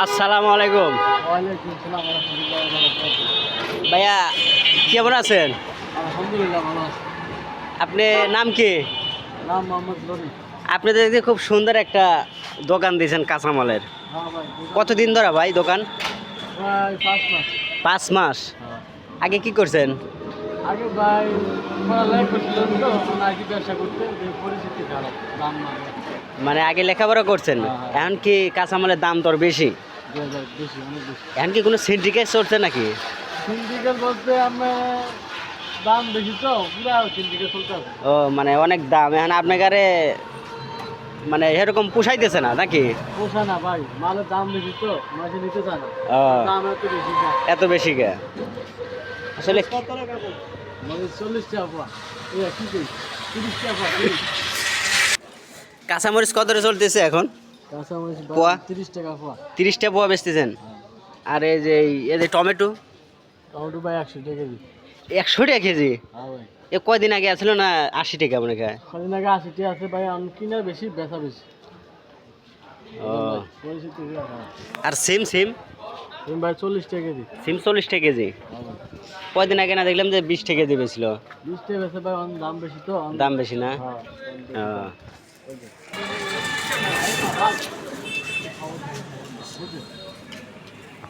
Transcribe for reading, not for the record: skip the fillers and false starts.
আসসালামু আলাইকুম। ওয়ালাইকুম আসসালাম ওয়া রাহমাতুল্লাহি ওয়া বারাকাতুহু। ভাইয়া কেমন আছেন? আলহামদুলিল্লাহ ভালো আছি। আপনার নাম কি? নাম মোহাম্মদ লরি। আপনি দেখতে খুব সুন্দর একটা দোকান দিয়েছেন কাঁচামালের। হ্যাঁ ভাই। কতদিন ধরে ভাই দোকান? প্রায় 5 মাস। 5 মাস। হ্যাঁ। আগে কি করছেন? আগে ভাই পড়ালেখা করছিলাম তো আগে ব্যবসা করতে পরিস্থিতি খারাপ, দাম না। মানে আগে লেখাপড়া করছেন, হ্যাঁ। এখন কি কাঁচামালের দাম তোর বেশি? 2000 বেশি, অনেক বেশি। এখন কি কোনো সিন্ডিকেট চলছে নাকি? সিন্ডিকেট বলতে আমরা দাম বেশি তো পুরা সিন্ডিকেট চলতে আছে। ও মানে অনেক দাম, এখন আপনাকে মানে এরকম পোষাইতেছে না নাকি? পোষা না ভাই, মালের দাম বেশি তো মাঝে নিতে চায় না। ও দাম এত বেশি না। এত বেশি কে আসলে? কত টাকা বল? মানে 40 টাকা পোয়া। কি কই? 30 টাকা পোয়া। কাঁচামরিচ কত করে চলতেছে এখন? কাঁচামরিচ পোয়া? 30 টাকা পোয়া। 30 টাকা পোয়া বেচতেছেন? আর এই যে টমেটো? টমেটো ভাই 100 টাকা কেজি। 100 টাকা কেজি? হ্যাঁ ভাই। এ কয়দিন আগে আসছিল না 80 টাকা মনে হয়? কদিন আগে 80 টাকা আছে ভাই, আমি কিনা বেশি বেচা বেশি। ও পরিস্থিতি খারাপ। আর সিম সিম? তুমি ভাই 40 টাকা কেজি। সিম 40 টাকা কেজি? হ্যাঁ ভাই। কয়দিন আগে না দেখলাম যে 20 টাকা কেজি বেছিল? 20 টাকা বেচে ভাই, অনেক দাম বেশি তো। দাম বেশি না? হ্যাঁ। ও ওই যে।